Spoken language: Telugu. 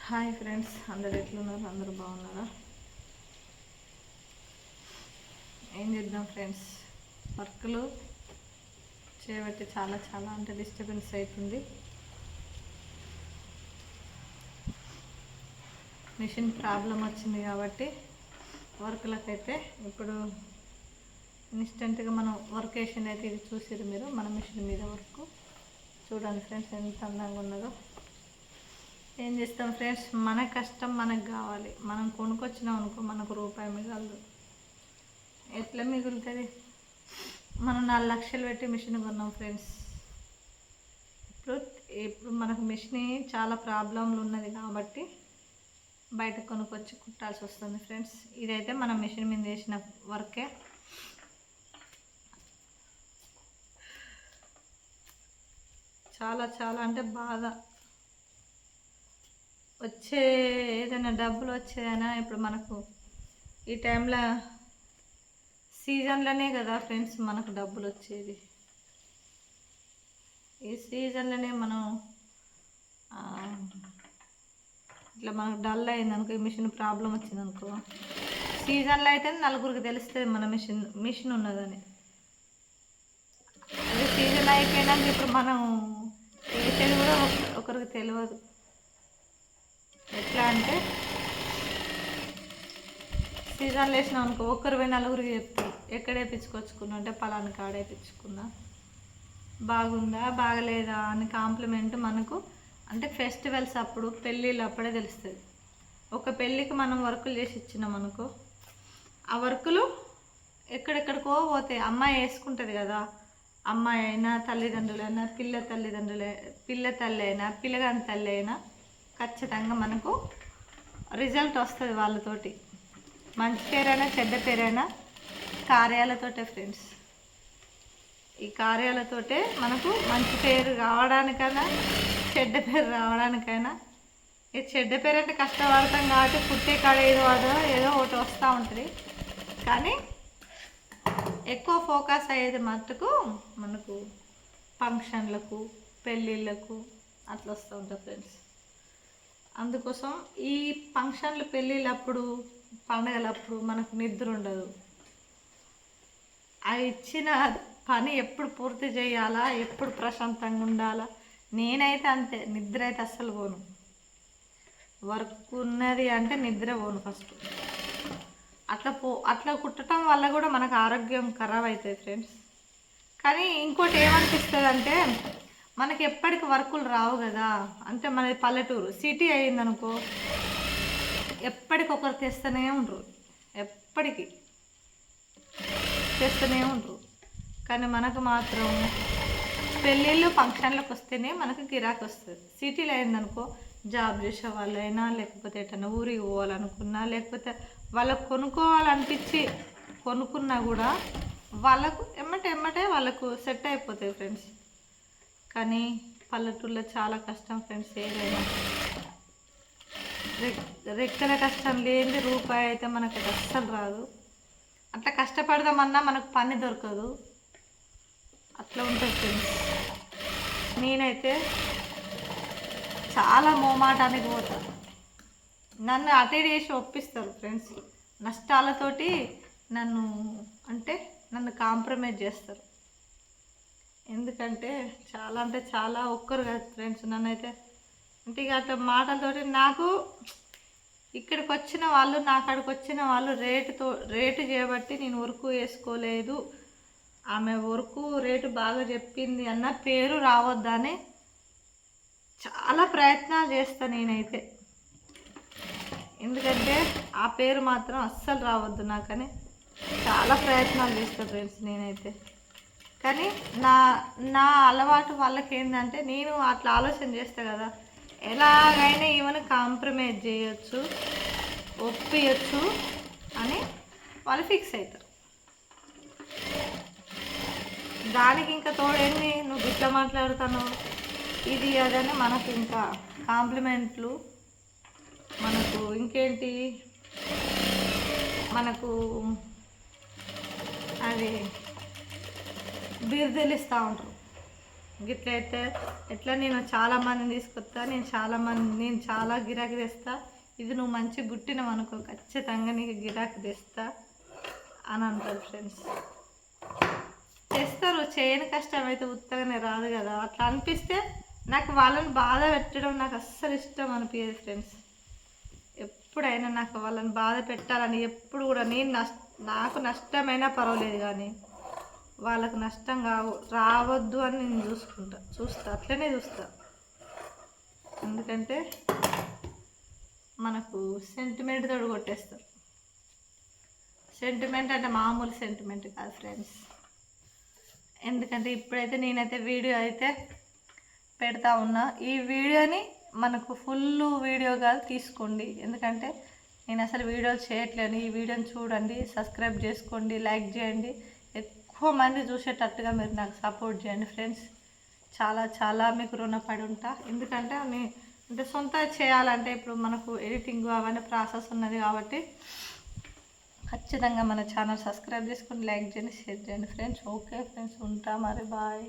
హాయ్ ఫ్రెండ్స్, అందరు ఎట్లున్నారు? అందరూ బాగున్నారా? ఏం చేద్దాం ఫ్రెండ్స్, వర్క్లు చేయబట్టి చాలా చాలా అంటే డిస్టర్బెన్స్ అవుతుంది. మిషన్ ప్రాబ్లం వచ్చింది కాబట్టి వర్క్లకైతే ఇప్పుడు ఇన్స్టెంట్గా మనం వర్కేషన్ అయితే ఇది చూసారు మీరు. మన మిషన్ మీద వర్క్ చూడండి ఫ్రెండ్స్, ఎంత అందంగా ఉన్నదో. ఏం చేస్తాం ఫ్రెండ్స్, మన కష్టం మనకు కావాలి. మనం కొనుక్కొచ్చినాం అనుకో మనకు రూపాయి మిగలదు. ఎట్లా మిగులుతుంది? మనం 4 లక్షలు పెట్టి మిషన్ కొన్నాం ఫ్రెండ్స్. ఇప్పుడు మనకు మిషన్ చాలా ప్రాబ్లంలు ఉన్నది కాబట్టి బయట కొనుక్కొచ్చి కుట్టాల్సి వస్తుంది ఫ్రెండ్స్. ఇదైతే మనం మిషన్ మీద చేసిన వర్కే. చాలా చాలా అంటే బాగా వచ్చే ఏదైనా డబ్బులు వచ్చేదైనా ఇప్పుడు మనకు ఈ టైంలో సీజన్లోనే కదా ఫ్రెండ్స్ మనకు డబ్బులు వచ్చేది. ఈ సీజన్లోనే మనం ఇట్లా మనకు డల్ అయిందనుకో, ఈ మిషన్ ప్రాబ్లం వచ్చిందనుకో, సీజన్లో అయితే నలుగురికి తెలుస్తుంది మన మిషన్ ఉన్నదని. అదే సీజన్ అయిపోయినాక ఇప్పుడు మనం వేసేది కూడా ఒకరికి తెలియదు. ఎట్లా అంటే సీజన్లో వేసినాం అనుకో, ఒక్కరు పోయి నలుగురికి చెప్తారు ఎక్కడ వేయించుకొచ్చుకున్నా అంటే పలానా కాడ వేయించుకున్నా, బాగుందా బాగలేదా అని కాంప్లిమెంట్ మనకు అంటే ఫెస్టివల్స్ అప్పుడు పెళ్ళిళ్ళు అప్పుడే తెలుస్తుంది. ఒక పెళ్ళికి మనం వర్కులు చేసి ఇచ్చినాం అనుకో, ఆ వర్కులు ఎక్కడెక్కడికో పోతాయి. అమ్మాయి వేసుకుంటుంది కదా, అమ్మాయి అయినా తల్లిదండ్రులైనా పిల్ల తల్లి అయినా పిల్లగాని తల్లి అయినా ఖచ్చితంగా మనకు రిజల్ట్ వస్తుంది వాళ్ళతోటి. మంచి పేరైనా చెడ్డ పేరైనా కార్యాలతోటే ఫ్రెండ్స్. ఈ కార్యాలతోటే మనకు మంచి పేరు రావడానికైనా చెడ్డ పేరు రావడానికైనా, ఈ చెడ్డ పేరు అంటే కష్టపడతాం కాబట్టి పుట్టే కాడ ఏదో ఒకటి వస్తూ ఉంటుంది. కానీ ఎక్కువ ఫోకస్ అయ్యేది మట్టుకు మనకు ఫంక్షన్లకు పెళ్ళిళ్ళకు అట్లా వస్తూ ఉంటుంది ఫ్రెండ్స్. అందుకోసం ఈ ఫంక్షన్లు పెళ్ళిళ్ళప్పుడు పండగలప్పుడు మనకు నిద్ర ఉండదు. ఆ ఇచ్చిన పని ఎప్పుడు పూర్తి చేయాలా, ఎప్పుడు ప్రశాంతంగా ఉండాలా. నేనైతే అంతే, నిద్ర అయితే అస్సలు పోను. వర్క్ ఉన్నది అంటే నిద్ర పోను ఫస్ట్. అట్లా కుట్టడం వల్ల కూడా మనకు ఆరోగ్యం ఖరాబ్ అవుతుంది ఫ్రెండ్స్. కానీ ఇంకోటి ఏమనిపిస్తుంది అంటే, మనకి ఎప్పటికి వర్కులు రావు కదా. అంటే మనది పల్లెటూరు, సిటీ అయ్యిందనుకో ఎప్పటికొకరు తెస్తూనే ఉండరు, ఎప్పటికీ తెస్తూనే ఉండరు. కానీ మనకు మాత్రం పెళ్ళిళ్ళు ఫంక్షన్లకు వస్తేనే మనకు గిరాకీ వస్తుంది. సిటీలో అయిందనుకో జాబ్ చేసే వాళ్ళైనా, లేకపోతే ఎటన్నా ఊరికి పోవాలనుకున్నా, లేకపోతే వాళ్ళకు కొనుక్కోవాలనిపించి కొనుక్కున్నా కూడా వాళ్ళకు ఎమ్మటే వాళ్ళకు సెట్ అయిపోతాయి ఫ్రెండ్స్. కానీ పల్లెటూరులో చాలా కష్టం ఫ్రెండ్స్. ఏదైనా రెక్కల కష్టం లేని రూపాయి అయితే మనకు అస్సలు రాదు. అట్లా కష్టపడదామన్నా మనకు పని దొరకదు. అట్లా ఉంటుంది ఫ్రెండ్స్. నేనైతే చాలా మోమాటానికి పోతాను. నన్ను అటెండ్ చేసి ఒప్పిస్తారు ఫ్రెండ్స్. నష్టాలతోటి నన్ను కాంప్రమైజ్ చేస్తారు. ఎందుకంటే చాలా ఒక్కరు కాదు ఫ్రెండ్స్. నన్నైతే అంటే ఇక అట్లా మాటలతోటి నాకు ఇక్కడికి వచ్చిన వాళ్ళు, నా కాడికి వచ్చిన వాళ్ళు రేటు చేయబట్టి నేను వర్క్ వేసుకోలేదు, ఆమె వర్క్ రేటు బాగా చెప్పింది అన్న పేరు రావద్దని చాలా ప్రయత్నాలు చేస్తాను నేనైతే. ఎందుకంటే ఆ పేరు మాత్రం అస్సలు రావద్దు నాకని చాలా ప్రయత్నాలు చేస్తాను ఫ్రెండ్స్ నేనైతే. కానీ నా అలవాటు వాళ్ళకి ఏంటంటే, నేను అట్లా ఆలోచన చేస్తాను కదా, ఎలాగైనా ఈమెను కాంప్రమైజ్ చేయొచ్చు, ఒప్పియచ్చు అని వాళ్ళు ఫిక్స్ అవుతారు. దానికి ఇంకా తోడేంది, నువ్వు ఇట్లా మాట్లాడుతాను ఇది అదని మనకు ఇంకా కాంప్లిమెంట్లు, మనకు ఇంకేంటి, మనకు అది బిరుదులు ఇస్తూ ఉంటారు. గిట్లయితే ఎట్లా నేను చాలా మందిని తీసుకొస్తా, నేను చాలా గిరాకీ తెస్తా, ఇది నువ్వు మంచి గుట్టినవు అనుకో ఖచ్చితంగా నీకు గిరాకీ తెస్తా అని అంటారు ఫ్రెండ్స్. తెస్తారు, చేయని కష్టం అయితే ఉత్తగానే రాదు కదా. అట్లా అనిపిస్తే నాకు వాళ్ళని బాధ పెట్టడం నాకు అస్సలు ఇష్టం అనిపించదు ఫ్రెండ్స్. ఎప్పుడైనా నాకు వాళ్ళని బాధ పెట్టాలని ఎప్పుడు కూడా నాకు నష్టమైనా పర్వాలేదు, కానీ వాళ్ళకు నష్టం రావద్దు అని నేను చూస్తా అట్లనే చూస్తా. ఎందుకంటే మనకు సెంటిమెంట్ తోడు కొట్టేస్తారు. సెంటిమెంట్ అంటే మామూలు సెంటిమెంట్ కాదు ఫ్రెండ్స్. ఎందుకంటే ఇప్పుడైతే నేనైతే వీడియో అయితే పెడతా ఉన్నా. ఈ వీడియోని మనకు ఫుల్ వీడియో కాదు తీసుకోండి, ఎందుకంటే నేను అసలు వీడియోలు చేయట్లేను. ఈ వీడియోని చూడండి, సబ్స్క్రైబ్ చేసుకోండి, లైక్ చేయండి, ఎక్కువ మంది చూసేటట్టుగా మీరు నాకు సపోర్ట్ చేయండి ఫ్రెండ్స్. చాలా చాలా మీకు రుణపడి ఉంటా. ఎందుకంటే అంటే సొంత చేయాలంటే ఇప్పుడు మనకు ఎడిటింగ్ అవన్నీ ప్రాసెస్ ఉన్నది కాబట్టి ఖచ్చితంగా మన ఛానల్ సబ్స్క్రైబ్ చేసుకొని లైక్ చేయండి, షేర్ చేయండి ఫ్రెండ్స్. ఓకే ఫ్రెండ్స్, ఉంటా మరి, బాయ్.